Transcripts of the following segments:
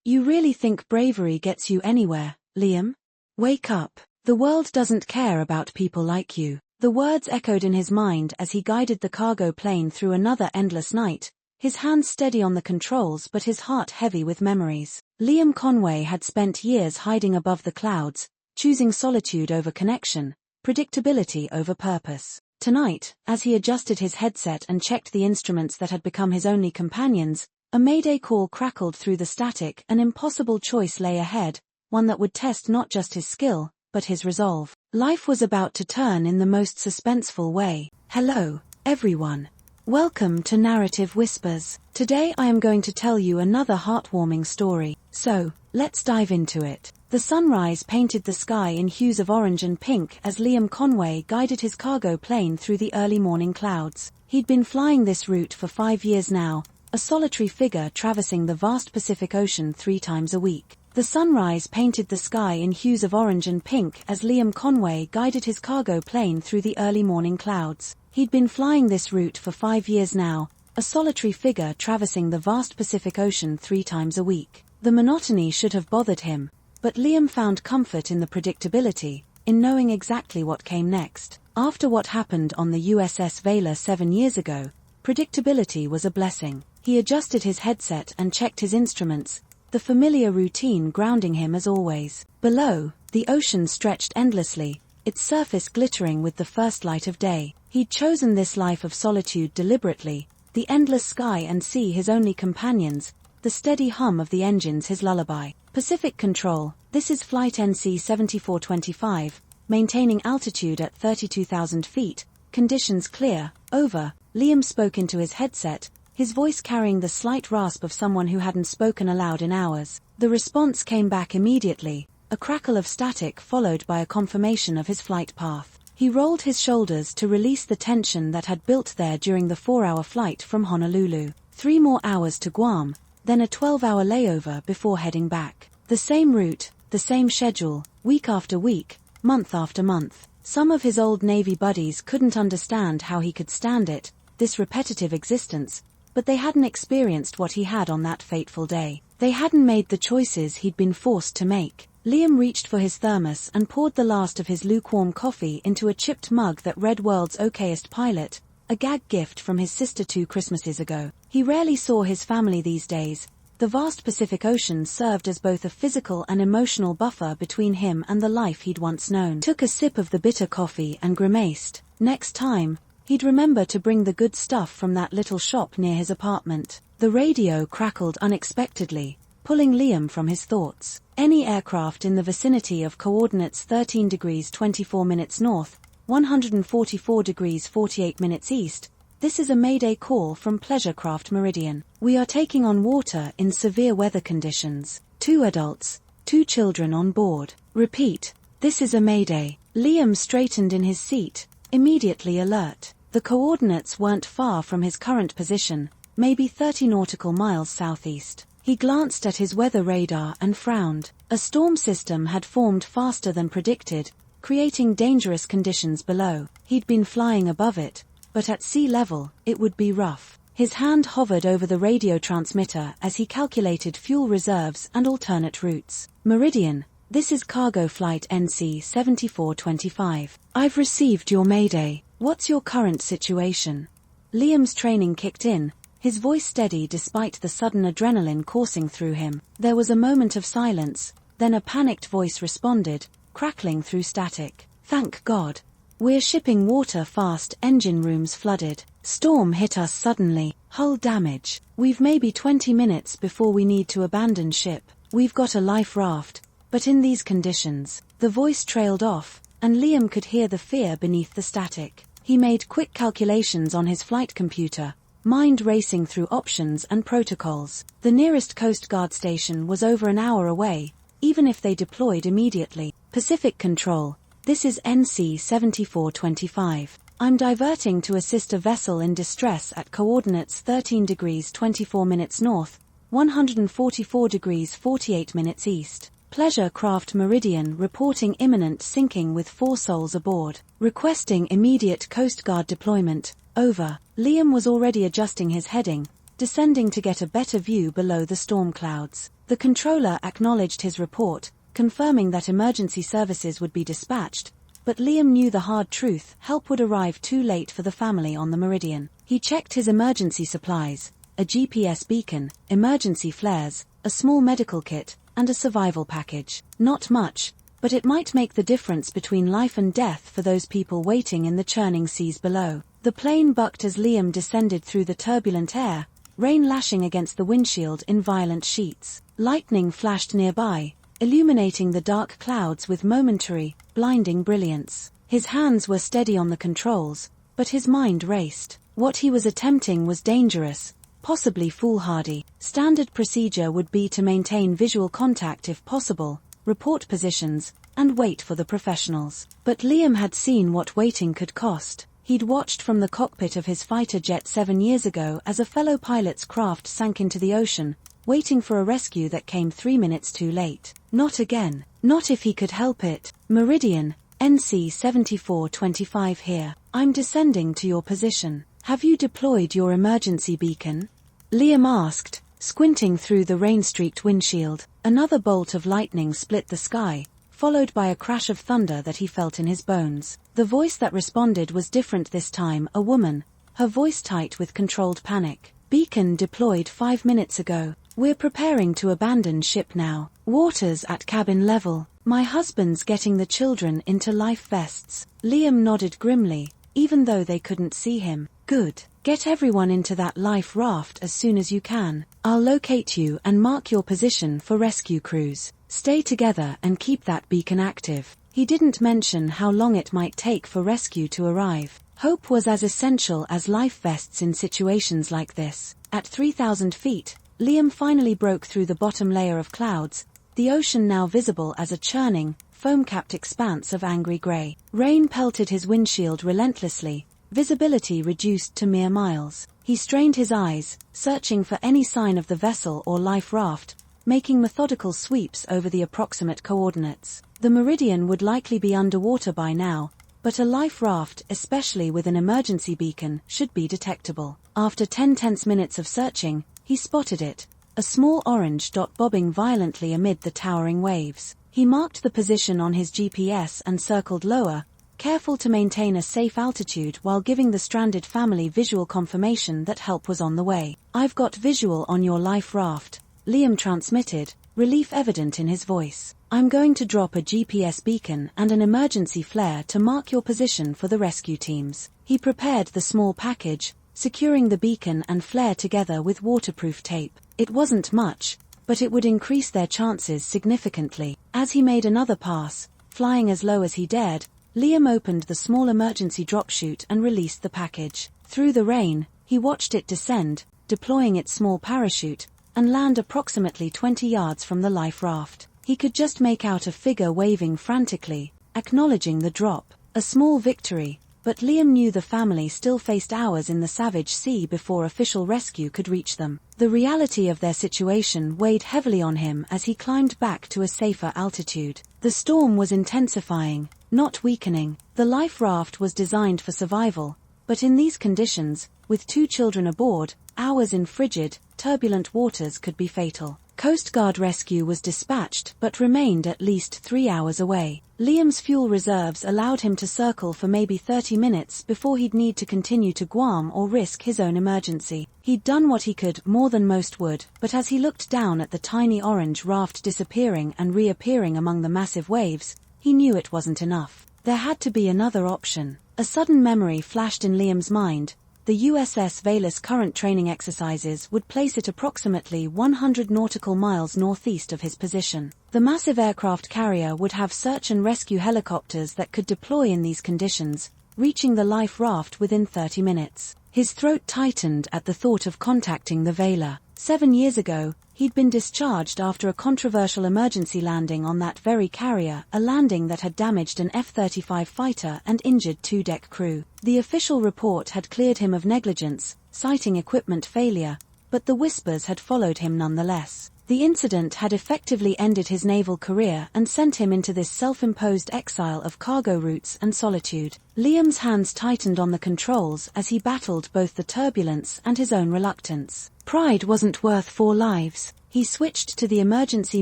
You really think bravery gets you anywhere, Liam? Wake up. The world doesn't care about people like you. The words echoed in his mind as he guided the cargo plane through another endless night, his hands steady on the controls but his heart heavy with memories. Liam Conway had spent years hiding above the clouds, choosing solitude over connection, predictability over purpose. Tonight, as he adjusted his headset and checked the instruments that had become his only companions, a mayday call crackled through the static. An impossible choice lay ahead, one that would test not just his skill, but his resolve. Life was about to turn in the most suspenseful way. Hello, everyone. Welcome to Narrative Whispers. Today I am going to tell you another heartwarming story. So, let's dive into it. The sunrise painted the sky in hues of orange and pink as Liam Conway guided his cargo plane through the early morning clouds. He'd been flying this route for 5 years now, a solitary figure traversing the vast Pacific Ocean 3 times a week. The sunrise painted the sky in hues of orange and pink as Liam Conway guided his cargo plane through the early morning clouds. He'd been flying this route for 5 years now, a solitary figure traversing the vast Pacific Ocean 3 times a week. The monotony should have bothered him, but Liam found comfort in the predictability, in knowing exactly what came next. After what happened on the USS Valor 7 years ago, predictability was a blessing. He adjusted his headset and checked his instruments, the familiar routine grounding him as always. Below, the ocean stretched endlessly, its surface glittering with the first light of day. He'd chosen this life of solitude deliberately, the endless sky and sea his only companions, the steady hum of the engines his lullaby. Pacific Control, this is Flight NC 7425, maintaining altitude at 32,000 feet, conditions clear, over. Liam spoke into his headset, his voice carrying the slight rasp of someone who hadn't spoken aloud in hours. The response came back immediately, a crackle of static followed by a confirmation of his flight path. He rolled his shoulders to release the tension that had built there during the 4-hour flight from Honolulu. 3 more hours to Guam, then a 12-hour layover before heading back. The same route, the same schedule, week after week, month after month. Some of his old Navy buddies couldn't understand how he could stand it, this repetitive existence, but they hadn't experienced what he had on that fateful day. They hadn't made the choices he'd been forced to make. Liam reached for his thermos and poured the last of his lukewarm coffee into a chipped mug that read World's Okayest Pilot, a gag gift from his sister 2 Christmases ago. He rarely saw his family these days. The vast Pacific Ocean served as both a physical and emotional buffer between him and the life he'd once known. Took a sip of the bitter coffee and grimaced. Next time, he'd remember to bring the good stuff from that little shop near his apartment. The radio crackled unexpectedly, pulling Liam from his thoughts. Any aircraft in the vicinity of coordinates 13 degrees 24 minutes north, 144 degrees 48 minutes east, this is a mayday call from Pleasure Craft Meridian. We are taking on water in severe weather conditions. 2 adults, 2 children on board. Repeat, this is a mayday. Liam straightened in his seat, immediately alert. The coordinates weren't far from his current position, maybe 30 nautical miles southeast. He glanced at his weather radar and frowned. A storm system had formed faster than predicted, creating dangerous conditions below. He'd been flying above it, but at sea level, it would be rough. His hand hovered over the radio transmitter as he calculated fuel reserves and alternate routes. Meridian, this is cargo flight NC 7425. I've received your mayday. What's your current situation? Liam's training kicked in, his voice steady despite the sudden adrenaline coursing through him. There was a moment of silence, then a panicked voice responded, crackling through static. Thank God. We're shipping water fast, engine rooms flooded. Storm hit us suddenly, hull damage. We've maybe 20 minutes before we need to abandon ship. We've got a life raft, but in these conditions. The voice trailed off, and Liam could hear the fear beneath the static. He made quick calculations on his flight computer, mind racing through options and protocols. The nearest Coast Guard station was over an hour away, even if they deployed immediately. Pacific Control, this is NC 7425. I'm diverting to assist a vessel in distress at coordinates 13 degrees 24 minutes north, 144 degrees 48 minutes east. Pleasure Craft Meridian reporting imminent sinking with 4 souls aboard. Requesting immediate Coast Guard deployment. Over. Liam was already adjusting his heading, descending to get a better view below the storm clouds. The controller acknowledged his report, confirming that emergency services would be dispatched, but Liam knew the hard truth: help would arrive too late for the family on the Meridian. He checked his emergency supplies: a GPS beacon, emergency flares, a small medical kit, and a survival package. Not much, but it might make the difference between life and death for those people waiting in the churning seas below. The plane bucked as Liam descended through the turbulent air, rain lashing against the windshield in violent sheets. Lightning flashed nearby, illuminating the dark clouds with momentary, blinding brilliance. His hands were steady on the controls, but his mind raced. What he was attempting was dangerous, possibly foolhardy. Standard procedure would be to maintain visual contact if possible, report positions, and wait for the professionals. But Liam had seen what waiting could cost. He'd watched from the cockpit of his fighter jet 7 years ago as a fellow pilot's craft sank into the ocean, waiting for a rescue that came 3 minutes too late. Not again. Not if he could help it. Meridian, NC 7425 here. I'm descending to your position. Have you deployed your emergency beacon? Liam asked, squinting through the rain-streaked windshield. Another bolt of lightning split the sky, followed by a crash of thunder that he felt in his bones. The voice that responded was different this time, a woman, her voice tight with controlled panic. Beacon deployed 5 minutes ago. We're preparing to abandon ship now. Waters at cabin level. My husband's getting the children into life vests. Liam nodded grimly, even though they couldn't see him. Good. Get everyone into that life raft as soon as you can. I'll locate you and mark your position for rescue crews. Stay together and keep that beacon active. He didn't mention how long it might take for rescue to arrive. Hope was as essential as life vests in situations like this. At 3,000 feet, Liam finally broke through the bottom layer of clouds, the ocean now visible as a churning, foam-capped expanse of angry grey. Rain pelted his windshield relentlessly, visibility reduced to mere miles. He strained his eyes, searching for any sign of the vessel or life raft, making methodical sweeps over the approximate coordinates. The Meridian would likely be underwater by now, but a life raft, especially with an emergency beacon, should be detectable. After 10 tense minutes of searching, he spotted it, a small orange dot bobbing violently amid the towering waves. He marked the position on his GPS and circled lower, careful to maintain a safe altitude while giving the stranded family visual confirmation that help was on the way. I've got visual on your life raft, Liam transmitted, relief evident in his voice. I'm going to drop a GPS beacon and an emergency flare to mark your position for the rescue teams. He prepared the small package, securing the beacon and flare together with waterproof tape. It wasn't much, but it would increase their chances significantly. As he made another pass, flying as low as he dared, Liam opened the small emergency drop chute and released the package. Through the rain, he watched it descend, deploying its small parachute, and land approximately 20 yards from the life raft. He could just make out a figure waving frantically, acknowledging the drop. A small victory, but Liam knew the family still faced hours in the savage sea before official rescue could reach them. The reality of their situation weighed heavily on him as he climbed back to a safer altitude. The storm was intensifying, not weakening. The life raft was designed for survival, but in these conditions, with 2 children aboard, hours in frigid, turbulent waters could be fatal. Coast Guard rescue was dispatched but remained at least 3 hours away. Liam's fuel reserves allowed him to circle for maybe 30 minutes before he'd need to continue to Guam or risk his own emergency. He'd done what he could, more than most would, but as he looked down at the tiny orange raft disappearing and reappearing among the massive waves, he knew it wasn't enough. There had to be another option. A sudden memory flashed in Liam's mind. The USS Valus current training exercises would place it approximately 100 nautical miles northeast of his position. The massive aircraft carrier would have search and rescue helicopters that could deploy in these conditions, reaching the life raft within 30 minutes. His throat tightened at the thought of contacting the Valor. 7 years ago, he'd been discharged after a controversial emergency landing on that very carrier, a landing that had damaged an F-35 fighter and injured 2 deck crew. The official report had cleared him of negligence, citing equipment failure, but the whispers had followed him nonetheless. The incident had effectively ended his naval career and sent him into this self-imposed exile of cargo routes and solitude. Liam's hands tightened on the controls as he battled both the turbulence and his own reluctance. Pride wasn't worth 4 lives. He switched to the emergency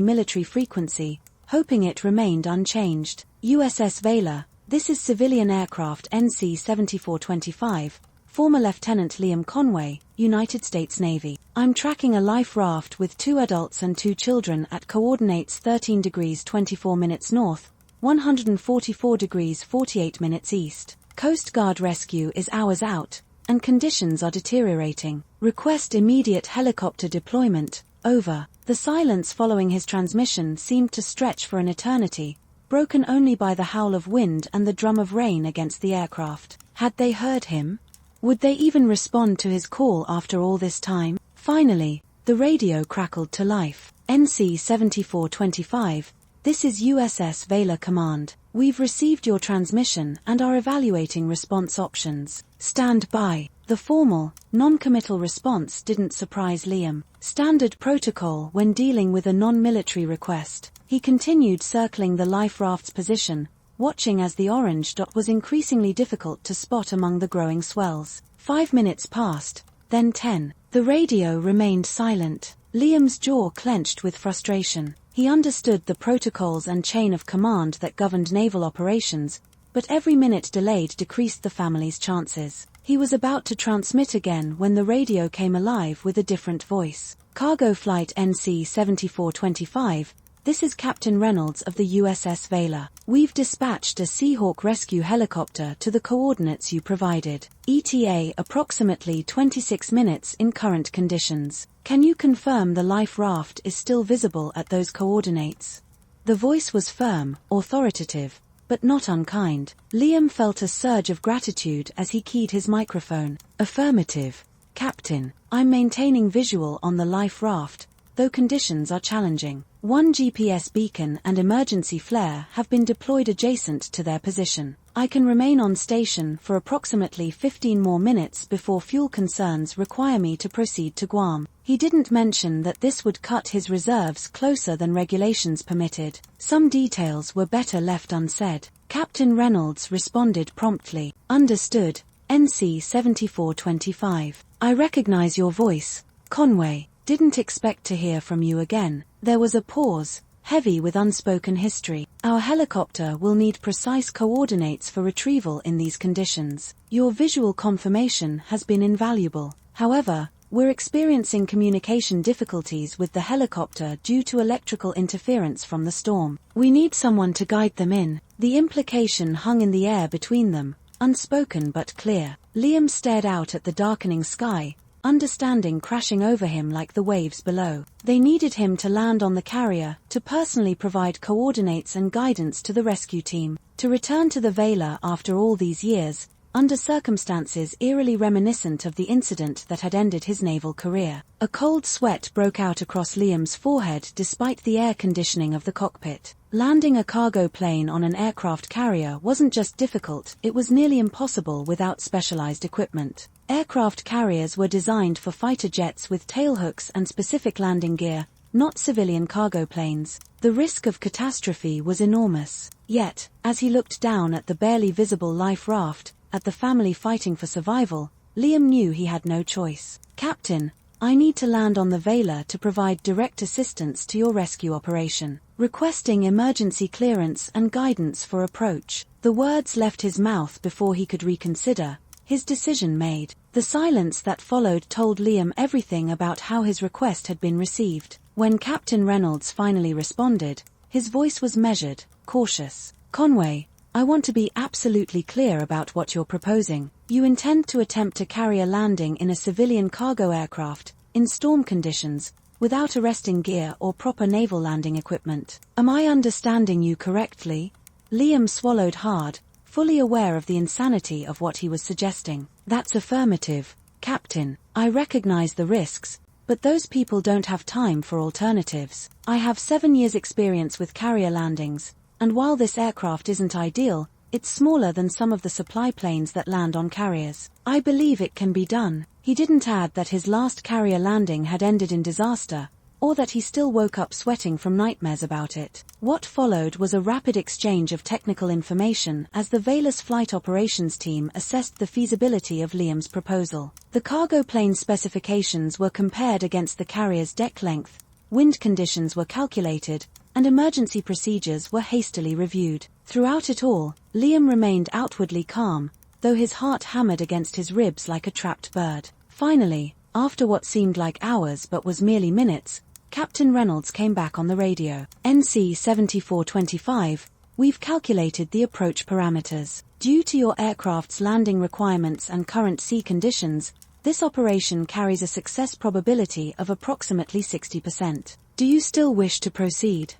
military frequency, hoping it remained unchanged. USS Valor, this is civilian aircraft NC-7425, former Lieutenant Liam Conway, United States Navy. I'm tracking a life raft with 2 adults and 2 children at coordinates 13 degrees 24 minutes north, 144 degrees 48 minutes east. Coast Guard rescue is hours out, and conditions are deteriorating. Request immediate helicopter deployment, over. The silence following his transmission seemed to stretch for an eternity, broken only by the howl of wind and the drum of rain against the aircraft. Had they heard him? Would they even respond to his call after all this time? Finally, the radio crackled to life. NC-7425, this is USS Valor Command. We've received your transmission and are evaluating response options. Stand by. The formal, non-committal response didn't surprise Liam. Standard protocol when dealing with a non-military request. He continued circling the life raft's position, watching as the orange dot was increasingly difficult to spot among the growing swells. 5 minutes passed, then 10. The radio remained silent. Liam's jaw clenched with frustration. He understood the protocols and chain of command that governed naval operations, but every minute delayed decreased the family's chances. He was about to transmit again when the radio came alive with a different voice. Cargo Flight NC-7425, this is Captain Reynolds of the USS Valor. We've dispatched a Seahawk rescue helicopter to the coordinates you provided. ETA approximately 26 minutes in current conditions. Can you confirm the life raft is still visible at those coordinates? The voice was firm, authoritative, but not unkind. Liam felt a surge of gratitude as he keyed his microphone. Affirmative, Captain. I'm maintaining visual on the life raft, though conditions are challenging. 1 GPS beacon and emergency flare have been deployed adjacent to their position. I can remain on station for approximately 15 more minutes before fuel concerns require me to proceed to Guam. He didn't mention that this would cut his reserves closer than regulations permitted. Some details were better left unsaid. Captain Reynolds responded promptly. Understood, NC-7425. I recognize your voice, Conway. Didn't expect to hear from you again. There was a pause, heavy with unspoken history. Our helicopter will need precise coordinates for retrieval in these conditions. Your visual confirmation has been invaluable. However, we're experiencing communication difficulties with the helicopter due to electrical interference from the storm. We need someone to guide them in. The implication hung in the air between them, unspoken but clear. Liam stared out at the darkening sky, understanding crashing over him like the waves below. They needed him to land on the carrier, to personally provide coordinates and guidance to the rescue team, to return to the Valor after all these years, under circumstances eerily reminiscent of the incident that had ended his naval career. A cold sweat broke out across Liam's forehead despite the air conditioning of the cockpit. Landing a cargo plane on an aircraft carrier wasn't just difficult, it was nearly impossible without specialized equipment. Aircraft carriers were designed for fighter jets with tailhooks and specific landing gear, not civilian cargo planes. The risk of catastrophe was enormous. Yet, as he looked down at the barely visible life raft, at the family fighting for survival, Liam knew he had no choice. Captain, I need to land on the Valor to provide direct assistance to your rescue operation. Requesting emergency clearance and guidance for approach. The words left his mouth before he could reconsider, his decision made. The silence that followed told Liam everything about how his request had been received. When Captain Reynolds finally responded, his voice was measured, cautious. Conway, I want to be absolutely clear about what you're proposing. You intend to attempt to carry a landing in a civilian cargo aircraft, in storm conditions, without arresting gear or proper naval landing equipment. Am I understanding you correctly? Liam swallowed hard, fully aware of the insanity of what he was suggesting. That's affirmative, Captain. I recognize the risks, but those people don't have time for alternatives. I have 7 years' experience with carrier landings, and while this aircraft isn't ideal, it's smaller than some of the supply planes that land on carriers. I believe it can be done. He didn't add that his last carrier landing had ended in disaster, or that he still woke up sweating from nightmares about it. What followed was a rapid exchange of technical information as the Valor's flight operations team assessed the feasibility of Liam's proposal. The cargo plane specifications were compared against the carrier's deck length, wind conditions were calculated, and emergency procedures were hastily reviewed. Throughout it all, Liam remained outwardly calm, though his heart hammered against his ribs like a trapped bird. Finally, after what seemed like hours but was merely minutes, Captain Reynolds came back on the radio. NC 7425, we've calculated the approach parameters. Due to your aircraft's landing requirements and current sea conditions, this operation carries a success probability of approximately 60%. Do you still wish to proceed?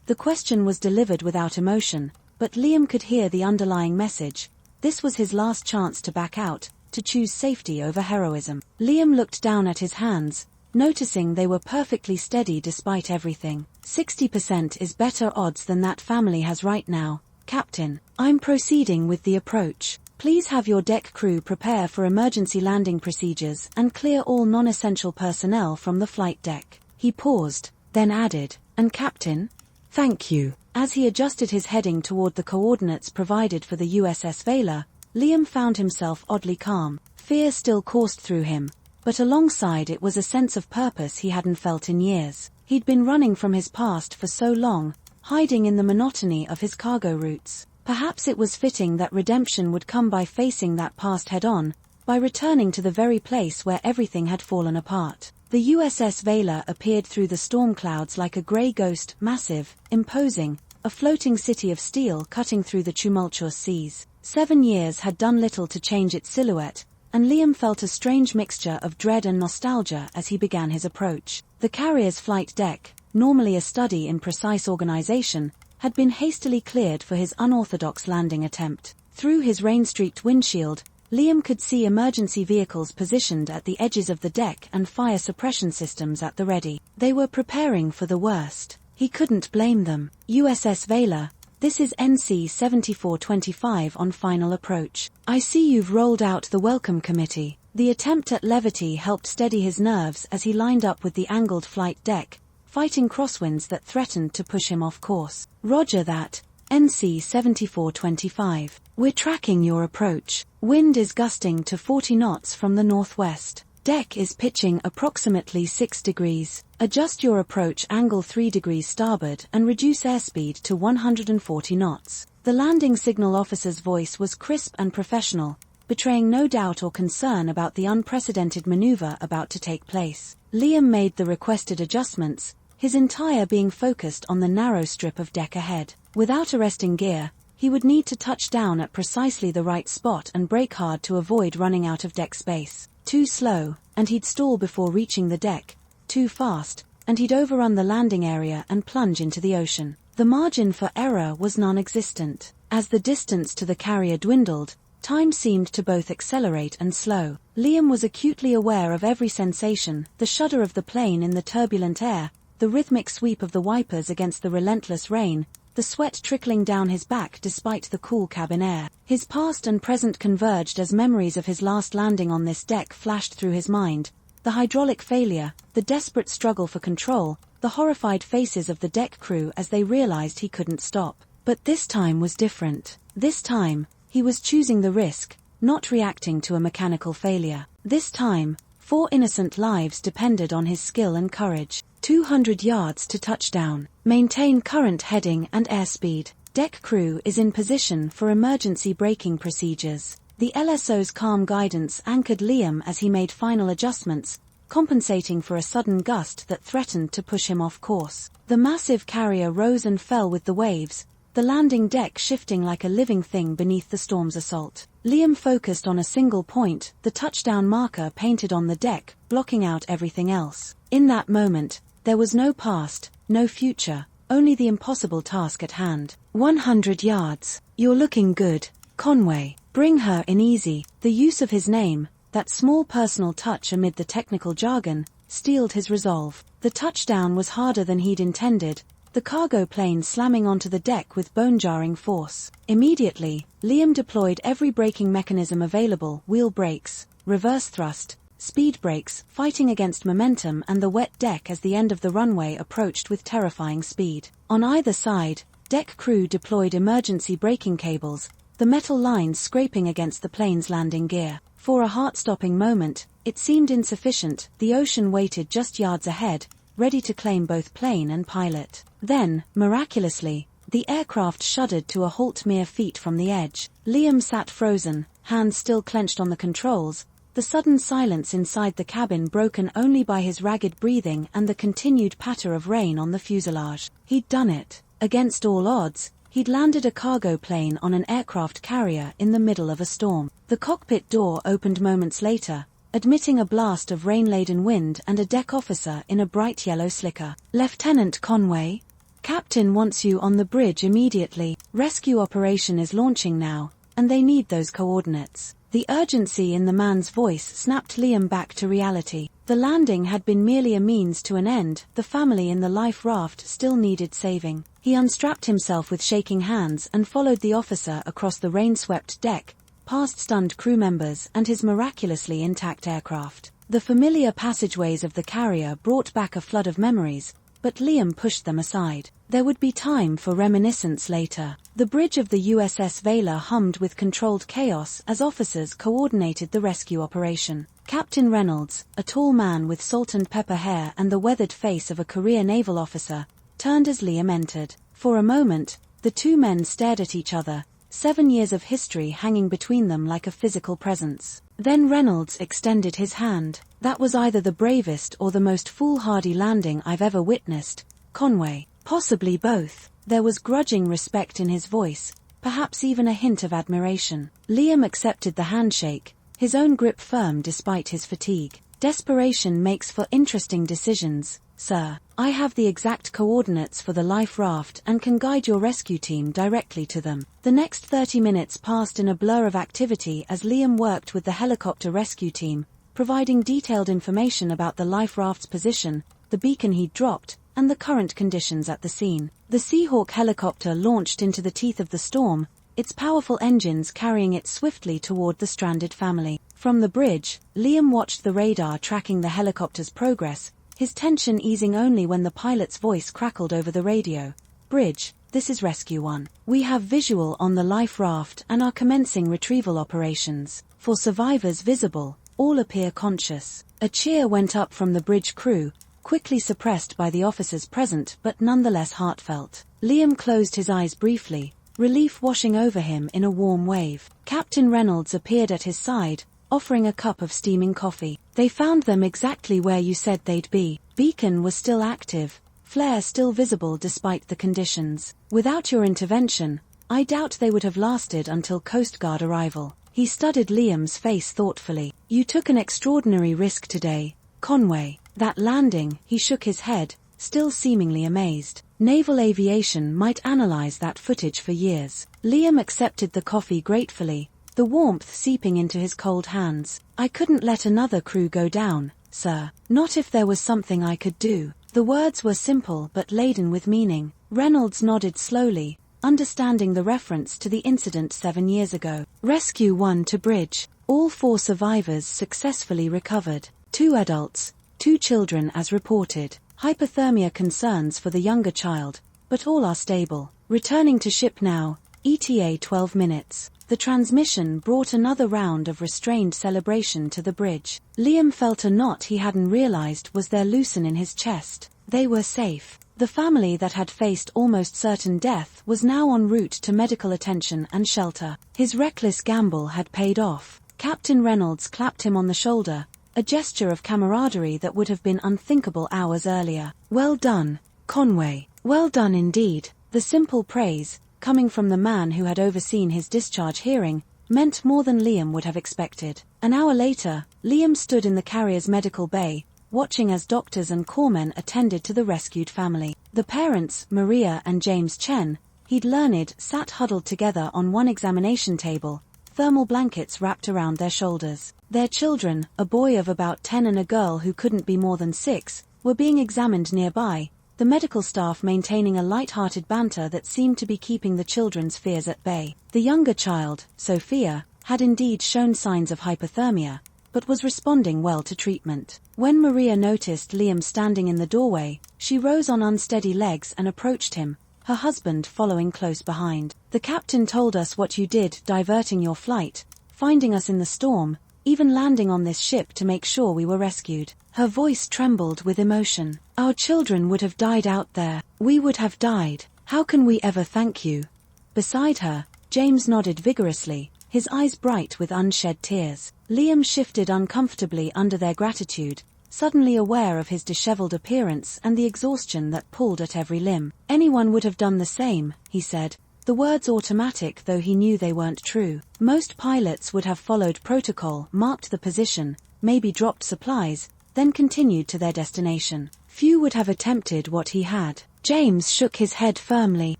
The question was delivered without emotion, but Liam could hear the underlying message. This was his last chance to back out, to choose safety over heroism. Liam looked down at his hands, noticing they were perfectly steady despite everything. 60% is better odds than that family has right now, Captain. I'm proceeding with the approach. Please have your deck crew prepare for emergency landing procedures and clear all non-essential personnel from the flight deck. He paused, then added, and Captain? Thank you. As he adjusted his heading toward the coordinates provided for the USS Valor, Liam found himself oddly calm. Fear still coursed through him, but alongside it was a sense of purpose he hadn't felt in years. He'd been running from his past for so long, hiding in the monotony of his cargo routes. Perhaps it was fitting that redemption would come by facing that past head-on, by returning to the very place where everything had fallen apart. The USS Valor appeared through the storm clouds like a grey ghost, massive, imposing, a floating city of steel cutting through the tumultuous seas. 7 years had done little to change its silhouette, and Liam felt a strange mixture of dread and nostalgia as he began his approach. The carrier's flight deck, normally a study in precise organization, had been hastily cleared for his unorthodox landing attempt. Through his rain-streaked windshield, Liam could see emergency vehicles positioned at the edges of the deck and fire suppression systems at the ready. They were preparing for the worst. He couldn't blame them. USS Valor, this is NC 7425 on final approach. I see you've rolled out the welcome committee. The attempt at levity helped steady his nerves as he lined up with the angled flight deck, fighting crosswinds that threatened to push him off course. Roger that, NC 7425. We're tracking your approach. Wind is gusting to 40 knots from the northwest. Deck is pitching approximately 6 degrees. Adjust your approach angle 3 degrees starboard and reduce airspeed to 140 knots. The landing signal officer's voice was crisp and professional, betraying no doubt or concern about the unprecedented maneuver about to take place. Liam made the requested adjustments, his entire being focused on the narrow strip of deck ahead. Without arresting gear, he would need to touch down at precisely the right spot and brake hard to avoid running out of deck space. Too slow, and he'd stall before reaching the deck. Too fast, and he'd overrun the landing area and plunge into the ocean. The margin for error was non-existent. As the distance to the carrier dwindled, time seemed to both accelerate and slow. Liam was acutely aware of every sensation, the shudder of the plane in the turbulent air, the rhythmic sweep of the wipers against the relentless rain, the sweat trickling down his back despite the cool cabin air. His past and present converged as memories of his last landing on this deck flashed through his mind. The hydraulic failure, the desperate struggle for control, the horrified faces of the deck crew as they realized he couldn't stop. But this time was different. This time, he was choosing the risk, not reacting to a mechanical failure. This time, 4 innocent lives depended on his skill and courage. 200 yards to touchdown. Maintain current heading and airspeed. Deck crew is in position for emergency braking procedures. The LSO's calm guidance anchored Liam as he made final adjustments, compensating for a sudden gust that threatened to push him off course. The massive carrier rose and fell with the waves, the landing deck shifting like a living thing beneath the storm's assault. Liam focused on a single point, the touchdown marker painted on the deck, blocking out everything else. In that moment, there was no past, no future, only the impossible task at hand. 100 yards. You're looking good, Conway. Bring her in easy. The use of his name, that small personal touch amid the technical jargon, steeled his resolve. The touchdown was harder than he'd intended, the cargo plane slamming onto the deck with bone-jarring force. Immediately, Liam deployed every braking mechanism available: wheel brakes, reverse thrust, speed brakes, fighting against momentum and the wet deck as the end of the runway approached with terrifying speed. On either side, deck crew deployed emergency braking cables, the metal lines scraping against the plane's landing gear. For a heart-stopping moment, it seemed insufficient. The ocean waited just yards ahead, ready to claim both plane and pilot. Then, miraculously, the aircraft shuddered to a halt mere feet from the edge. Liam sat frozen, hands still clenched on the controls, the sudden silence inside the cabin broken only by his ragged breathing and the continued patter of rain on the fuselage. He'd done it. Against all odds, he'd landed a cargo plane on an aircraft carrier in the middle of a storm. The cockpit door opened moments later, admitting a blast of rain-laden wind and a deck officer in a bright yellow slicker. "Lieutenant Conway? Captain wants you on the bridge immediately. Rescue operation is launching now, and they need those coordinates." The urgency in the man's voice snapped Liam back to reality. The landing had been merely a means to an end, the family in the life raft still needed saving. He unstrapped himself with shaking hands and followed the officer across the rain-swept deck, past stunned crew members and his miraculously intact aircraft. The familiar passageways of the carrier brought back a flood of memories, but Liam pushed them aside. There would be time for reminiscence later. The bridge of the USS Vela hummed with controlled chaos as officers coordinated the rescue operation. Captain Reynolds, a tall man with salt and pepper hair and the weathered face of a career naval officer, turned as Liam entered. For a moment, the two men stared at each other, 7 years of history hanging between them like a physical presence. Then Reynolds extended his hand. "That was either the bravest or the most foolhardy landing I've ever witnessed, Conway." Possibly both. There was grudging respect in his voice, perhaps even a hint of admiration. Liam accepted the handshake, his own grip firm despite his fatigue. "Desperation makes for interesting decisions, sir. I have the exact coordinates for the life raft and can guide your rescue team directly to them." The next 30 minutes passed in a blur of activity as Liam worked with the helicopter rescue team, providing detailed information about the life raft's position, the beacon he'd dropped, and the current conditions at the scene. The Seahawk helicopter launched into the teeth of the storm, its powerful engines carrying it swiftly toward the stranded family. From the bridge, Liam watched the radar tracking the helicopter's progress, his tension easing only when the pilot's voice crackled over the radio. "Bridge, this is Rescue 1. We have visual on the life raft and are commencing retrieval operations. For survivors visible, all appear conscious." A cheer went up from the bridge crew, quickly suppressed by the officers present but nonetheless heartfelt. Liam closed his eyes briefly, relief washing over him in a warm wave. Captain Reynolds appeared at his side, offering a cup of steaming coffee. "They found them exactly where you said they'd be. Beacon was still active, flare still visible despite the conditions. Without your intervention, I doubt they would have lasted until Coast Guard arrival." He studied Liam's face thoughtfully. "You took an extraordinary risk today, Conway. That landing," he shook his head, still seemingly amazed. "Naval aviation might analyze that footage for years." Liam accepted the coffee gratefully, the warmth seeping into his cold hands. "I couldn't let another crew go down, sir. Not if there was something I could do." The words were simple but laden with meaning. Reynolds nodded slowly, understanding the reference to the incident 7 years ago. Rescue 1 to bridge. All 4 survivors successfully recovered. 2 adults, 2 children as reported. Hypothermia concerns for the younger child, but all are stable. Returning to ship now, ETA 12 minutes. The transmission brought another round of restrained celebration to the bridge. Liam felt a knot he hadn't realized was there loosen in his chest. They were safe. The family that had faced almost certain death was now en route to medical attention and shelter. His reckless gamble had paid off. Captain Reynolds clapped him on the shoulder, a gesture of camaraderie that would have been unthinkable hours earlier. "Well done, Conway. Well done indeed." The simple praise, coming from the man who had overseen his discharge hearing, meant more than Liam would have expected. An hour later, Liam stood in the carrier's medical bay, watching as doctors and corpsmen attended to the rescued family. The parents, Maria and James Chen, he'd learned, sat huddled together on one examination table, thermal blankets wrapped around their shoulders. Their children, a boy of about 10 and a girl who couldn't be more than 6, were being examined nearby, the medical staff maintaining a light-hearted banter that seemed to be keeping the children's fears at bay. The younger child, Sophia, had indeed shown signs of hypothermia, but was responding well to treatment. When Maria noticed Liam standing in the doorway, she rose on unsteady legs and approached him, her husband following close behind. "The captain told us what you did diverting your flight, finding us in the storm, even landing on this ship to make sure we were rescued." Her voice trembled with emotion. "Our children would have died out there. We would have died. How can we ever thank you?" Beside her, James nodded vigorously, his eyes bright with unshed tears. Liam shifted uncomfortably under their gratitude, suddenly aware of his disheveled appearance and the exhaustion that pulled at every limb. "Anyone would have done the same," he said, the words automatic though he knew they weren't true. Most pilots would have followed protocol, marked the position, maybe dropped supplies, then continued to their destination. Few would have attempted what he had. James shook his head firmly.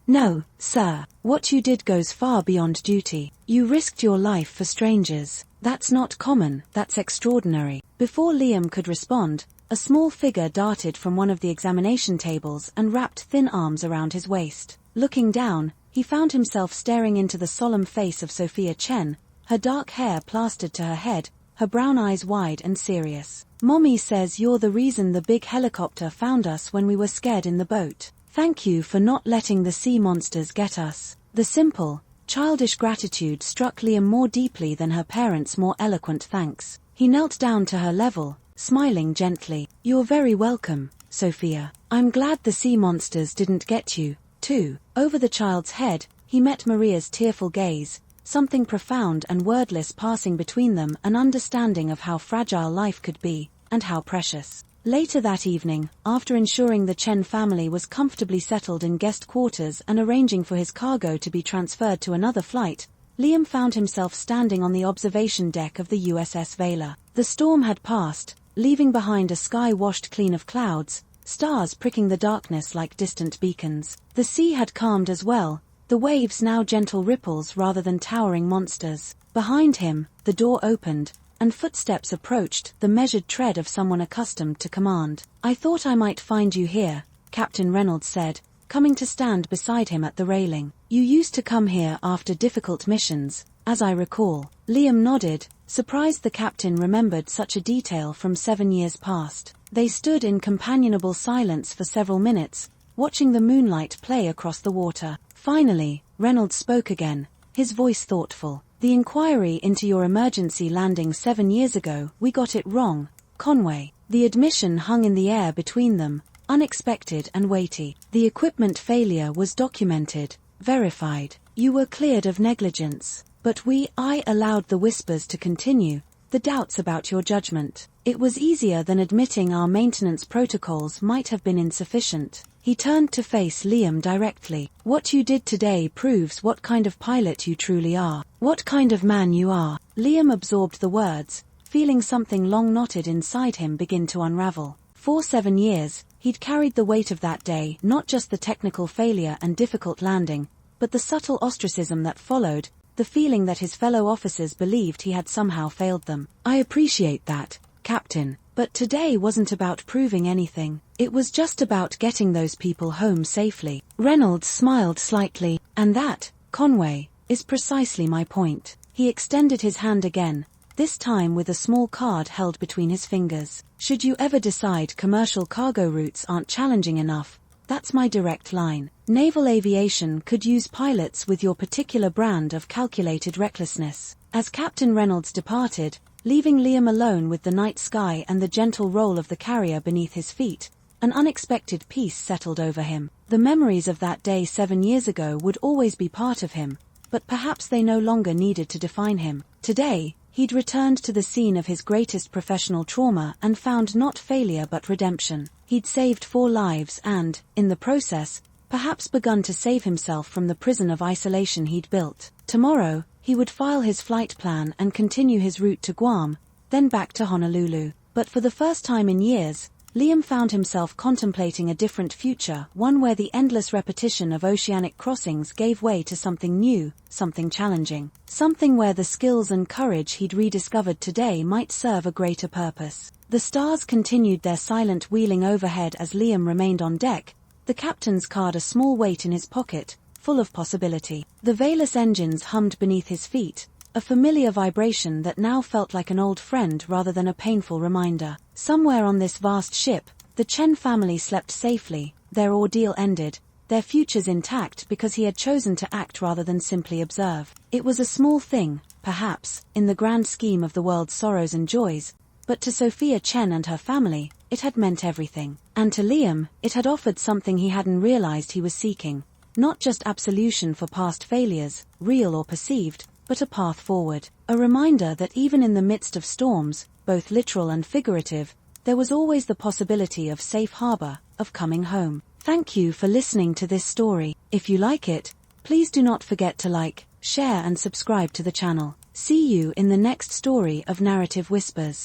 "No, sir. What you did goes far beyond duty. You risked your life for strangers. That's not common, that's extraordinary." Before Liam could respond, a small figure darted from one of the examination tables and wrapped thin arms around his waist. Looking down, he found himself staring into the solemn face of Sophia Chen, her dark hair plastered to her head, her brown eyes wide and serious. "Mommy says you're the reason the big helicopter found us when we were scared in the boat. Thank you for not letting the sea monsters get us." The simple, childish gratitude struck Liam more deeply than her parents' more eloquent thanks. He knelt down to her level, smiling gently. "You're very welcome, Sophia. I'm glad the sea monsters didn't get you, too." Over the child's head, he met Maria's tearful gaze, something profound and wordless passing between them, an understanding of how fragile life could be, and how precious. Later that evening, after ensuring the Chen family was comfortably settled in guest quarters and arranging for his cargo to be transferred to another flight, Liam found himself standing on the observation deck of the USS Vela. The storm had passed, leaving behind a sky washed clean of clouds, stars pricking the darkness like distant beacons. The sea had calmed as well, the waves now gentle ripples rather than towering monsters. Behind him, the door opened, and footsteps approached, the measured tread of someone accustomed to command. "I thought I might find you here," Captain Reynolds said, coming to stand beside him at the railing. "You used to come here after difficult missions, as I recall." Liam nodded, surprised the captain remembered such a detail from 7 years past. They stood in companionable silence for several minutes, watching the moonlight play across the water. Finally, Reynolds spoke again, his voice thoughtful. "The inquiry into your emergency landing 7 years ago, we got it wrong, Conway." The admission hung in the air between them, unexpected and weighty. "The equipment failure was documented, verified. You were cleared of negligence. But I allowed the whispers to continue, the doubts about your judgment. It was easier than admitting our maintenance protocols might have been insufficient." He turned to face Liam directly. "What you did today proves what kind of pilot you truly are. What kind of man you are." Liam absorbed the words, feeling something long knotted inside him begin to unravel. For 7 years, he'd carried the weight of that day, not just the technical failure and difficult landing, but the subtle ostracism that followed, the feeling that his fellow officers believed he had somehow failed them. "I appreciate that, Captain, but today wasn't about proving anything. It was just about getting those people home safely." Reynolds smiled slightly. "And that, Conway, is precisely my point." He extended his hand again, this time with a small card held between his fingers. "Should you ever decide commercial cargo routes aren't challenging enough, that's my direct line. Naval aviation could use pilots with your particular brand of calculated recklessness." As Captain Reynolds departed, leaving Liam alone with the night sky and the gentle roll of the carrier beneath his feet, an unexpected peace settled over him. The memories of that day 7 years ago would always be part of him, but perhaps they no longer needed to define him. Today, he'd returned to the scene of his greatest professional trauma and found not failure but redemption. He'd saved 4 lives and, in the process, perhaps begun to save himself from the prison of isolation he'd built. Tomorrow, he would file his flight plan and continue his route to Guam, then back to Honolulu. But for the first time in years, Liam found himself contemplating a different future, one where the endless repetition of oceanic crossings gave way to something new, something challenging, something where the skills and courage he'd rediscovered today might serve a greater purpose. The stars continued their silent wheeling overhead as Liam remained on deck, the captain's card a small weight in his pocket, full of possibility. The Velas engines hummed beneath his feet, a familiar vibration that now felt like an old friend rather than a painful reminder. Somewhere on this vast ship, the Chen family slept safely, their ordeal ended, their futures intact because he had chosen to act rather than simply observe. It was a small thing, perhaps, in the grand scheme of the world's sorrows and joys, but to Sophia Chen and her family, it had meant everything. And to Liam, it had offered something he hadn't realized he was seeking. Not just absolution for past failures, real or perceived, but a path forward. A reminder that even in the midst of storms, both literal and figurative, there was always the possibility of safe harbor, of coming home. Thank you for listening to this story. If you like it, please do not forget to like, share and subscribe to the channel. See you in the next story of Narrative Whispers.